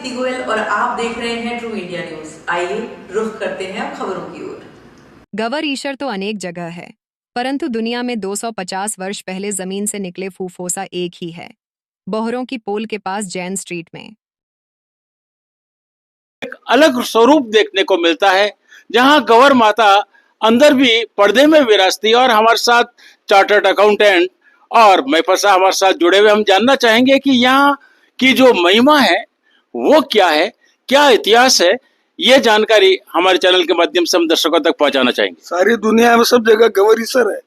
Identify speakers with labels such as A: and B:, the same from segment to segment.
A: दीप्ति गोयल और आप देख रहे हैं ट्रू इंडिया न्यूज। आइए रुख करते हैं अब खबरों की ओर।
B: गवर ईश्वर तो अनेक जगह है, परंतु दुनिया में 250 वर्ष पहले जमीन से निकले फूफोसा एक ही है, बोहरों की पोल के पास जैन स्ट्रीट में।
C: एक अलग स्वरूप देखने को मिलता है, जहां गवर माता अंदर भी पर्दे में विराजती है। और हमारे साथ चार्टर्ड अकाउंटेंट और महफसा हमारे साथ जुड़े हुए, हम जानना चाहेंगे कि यहाँ की जो महिमा है वो क्या है, क्या इतिहास है। ये जानकारी हमारे चैनल के माध्यम से हम दर्शकों तक पहुंचाना चाहेंगे।
D: सारी दुनिया में सब जगह गवर ईश्वर है,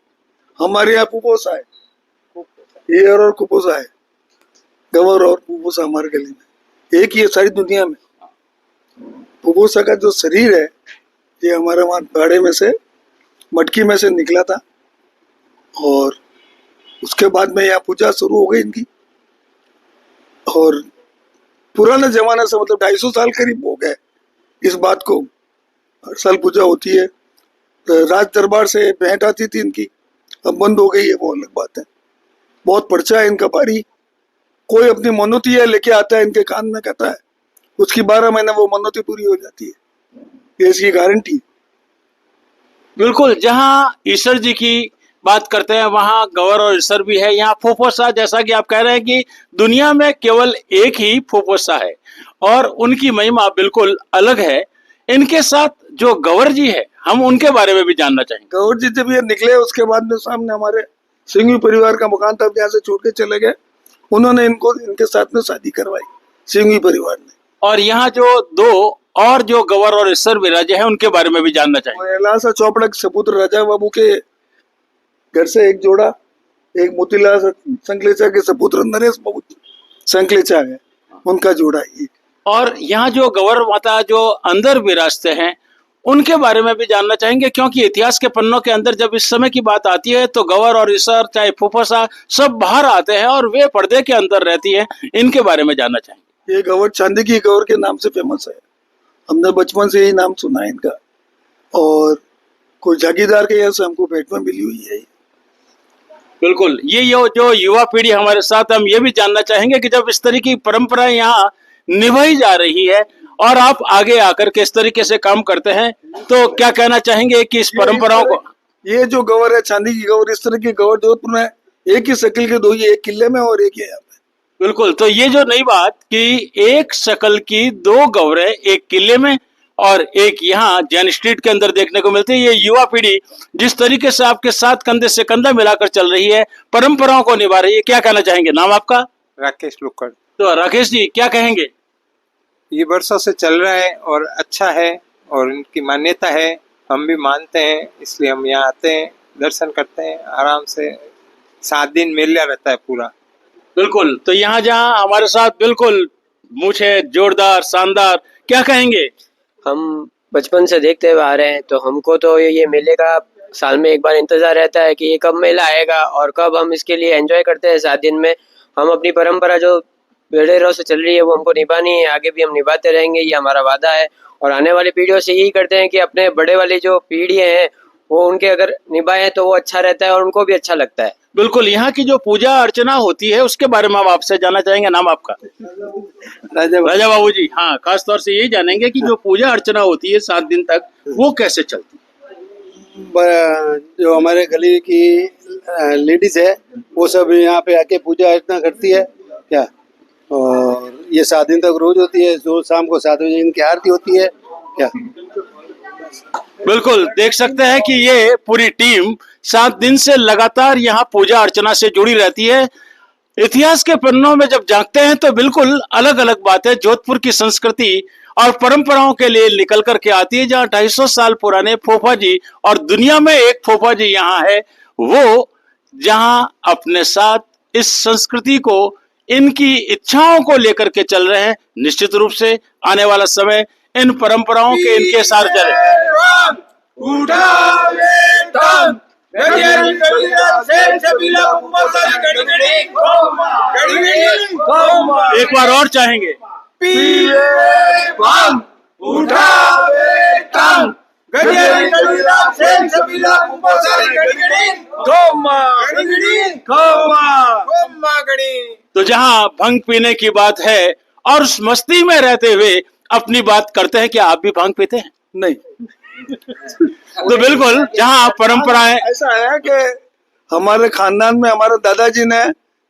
D: हमारे यहाँ फूफोसा है, ये और कुपोसा है। गवर और फूफोसा हमारे गली में एक ही है सारी दुनिया में। फूफोसा का जो शरीर है ये हमारे वहाँ बाड़े में से, मटकी में से निकला था, और उसके बाद में यहाँ पूजा शुरू हो गई इनकी। और पुराने जमाने से मतलब 250 साल करीब हो गए इस बात को, हर साल पूजा होती है। तो राज दरबार से भेंट आती थी इनकी, अब बंद हो गई है, वो अलग बात है। बहुत पर्चा है इनका भारी, कोई अपनी मनोती है लेके आता है, इनके कान में कहता है, उसकी 12 महीने वो मनोती पूरी हो जाती है, ये इसकी गारंटी।
C: बिल्कुल, जहाँ ईश्वर जी की बात करते हैं वहाँ गवर और ईश्वर भी है। यहाँ फूफोसा, जैसा कि आप कह रहे हैं कि दुनिया में केवल एक ही फूफोसा है और उनकी महिमा बिल्कुल अलग है। इनके साथ जो गवर जी है, हम उनके बारे में भी जानना चाहेंगे।
D: गौर जी जब ये निकले उसके बाद में सामने हमारे सिंघवी परिवार का मकान था, यहाँ से छोड़ के चले गए, उन्होंने इनको इनके साथ में शादी करवाई सिंघवी परिवार ने।
C: और यहाँ जो दो और जो गवर और ईश्वर विराजे हैं उनके बारे में भी जानना चाहेंगे।
D: एलासा चोपड़ा के सपुत्र राजा बाबू के घर से एक जोड़ा, एक मोतीलाल संकलेचा के सपुत्र नरेश बाबू संकलेचा है, उनका जोड़ा ये।
C: और यहाँ जो गवर माता जो अंदर विराजते हैं उनके बारे में भी जानना चाहेंगे, क्योंकि इतिहास के पन्नों के अंदर जब इस समय की बात आती है तो गवर और ईश्वर, चाहे फूफोसा, सब बाहर आते हैं और वे पर्दे के अंदर रहती हैं। इनके बारे में जानना चाहेंगे।
D: ये गवर चांदी की गवर के नाम से फेमस है, हमने बचपन से यही नाम सुना है इनका। और कोई जागीरदार के यहाँ से हमको भेंट में मिली हुई है।
C: बिल्कुल, ये जो युवा पीढ़ी हमारे साथ, हम ये भी जानना चाहेंगे कि जब इस तरह की परंपराएं यहाँ निभाई जा रही है और आप आगे आकर के इस तरीके से काम करते हैं, तो क्या कहना चाहेंगे कि इस परंपराओं को।
D: ये जो गवर है चांदी की गवर, इस तरह की गवर जोधपुर में एक ही शक्ल के दो ही, एक किले में और एक ही यहाँ पे।
C: बिल्कुल, तो ये जो नई बात कि एक शक्ल की दो गौरें एक किले में और एक यहाँ जैन स्ट्रीट के अंदर देखने को मिलती है। ये युवा पीढ़ी जिस तरीके से आपके साथ कंधे से कंधा मिलाकर चल रही है, परंपराओं को निभा रही है, क्या कहना चाहेंगे। नाम आपका?
E: राकेश लुक्कड़।
C: तो राकेश जी क्या कहेंगे।
E: ये वर्षों से चल रहा है और अच्छा है और इनकी मान्यता है, हम भी मानते हैं, इसलिए हम यहाँ आते हैं, दर्शन करते हैं आराम से। 7 दिन मेला रहता है पूरा।
C: बिल्कुल, तो यहाँ जहाँ हमारे साथ बिल्कुल मूछे जोरदार शानदार, क्या कहेंगे।
F: हम बचपन से देखते हुए आ रहे हैं, तो हमको तो ये मेले का साल में एक बार इंतजार रहता है कि ये कब मेला आएगा और कब हम इसके लिए एंजॉय करते हैं। 7 दिन में हम अपनी परंपरा जो पीढ़ियों से चल रही है वो हमको निभानी है, आगे भी हम निभाते रहेंगे, ये हमारा वादा है। और आने वाली पीढ़ियों से यही करते हैं कि अपने बड़े वाली जो पीढ़ियाँ हैं वो उनके अगर निभाएं तो वो अच्छा रहता है और उनको भी अच्छा लगता है।
C: बिल्कुल, यहाँ की जो पूजा अर्चना होती है उसके बारे में हम आपसे जानना चाहेंगे। नाम आपका? राजा बाबू जी। हाँ, खास तौर से यही जानेंगे कि जो पूजा अर्चना होती है 7 दिन तक, वो कैसे चलती है।
G: जो हमारे गली की लेडीज है वो सब यहाँ पे आके पूजा अर्चना करती है क्या, और ये 7 दिन तक रोज होती है। रोज शाम को 7 बजे इनकी आरती होती है क्या।
C: बिल्कुल, देख सकते हैं कि ये पूरी टीम 7 दिन से लगातार यहाँ पूजा अर्चना से जुड़ी रहती है। इतिहास के पन्नों में जब झांकते हैं तो बिल्कुल अलग अलग बात है, जोधपुर की संस्कृति और परंपराओं के लिए निकल करके आती है। जहाँ 250 साल पुराने फोफा जी और दुनिया में एक फोफा जी यहाँ है, वो जहाँ अपने साथ इस संस्कृति को, इनकी इच्छाओं को लेकर के चल रहे हैं। निश्चित रूप से आने वाला समय इन परंपराओं के इनके साथ चले। एक बार और चाहेंगे। तो जहाँ भंग पीने की बात है और उस मस्ती में रहते हुए अपनी बात करते हैं। क्या आप भी भांग पीते हैं?
D: नहीं,
C: तो बिल्कुल जहाँ परंपराएं,
D: ऐसा है कि हमारे खानदान में हमारे दादाजी ने,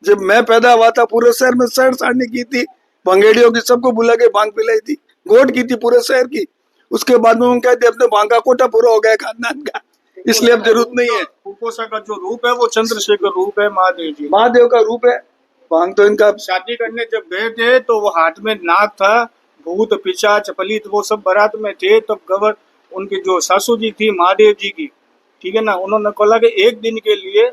D: जब मैं पैदा हुआ था, पूरे शहर में शहर साड़नी की थी, भंगेड़ियों की सबको बुला के भांग पिलाई थी, गोट की थी पूरे शहर की। उसके बाद में हम कहते अपने भांग का कोटा पूरा हो गया खानदान का, इसलिए अब जरूरत नहीं है।
H: फूफोसा का जो रूप है वो चंद्रशेखर रूप है, महादेव जी
D: महादेव का रूप है। भांग तो इनका
H: शादी करने जब गए थे तो वो हाथ में नाग था, भूत पिशाच पलीत वो सब बारात में थे। तब गवर उनकी जो सासू जी थी महादेव जी की, ठीक है ना, उन्होंने बोला कि एक दिन के लिए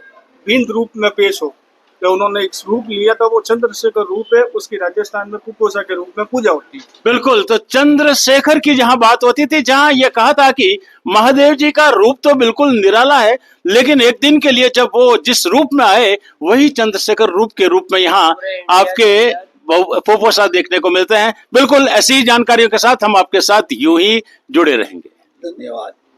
H: भिन्न रूप में पेश हो, तो उन्होंने एक रूप लिया था, वो चंद्रशेखर रूप है। उसकी राजस्थान में फूफोसा के रूप में पूजा होती है।
C: बिल्कुल। तो चंद्रशेखर की जहां बात होती थी, जहां ये कहा था कि महादेव जी का रूप तो बिल्कुल निराला है, लेकिन एक दिन के लिए जब वो जिस रूप में आए वही चंद्रशेखर रूप के रूप में यहाँ आपके फूफोसा देखने को मिलते हैं। बिल्कुल ऐसी ही जानकारियों के साथ हम आपके साथ यूं ही जुड़े रहेंगे।
D: धन्यवाद।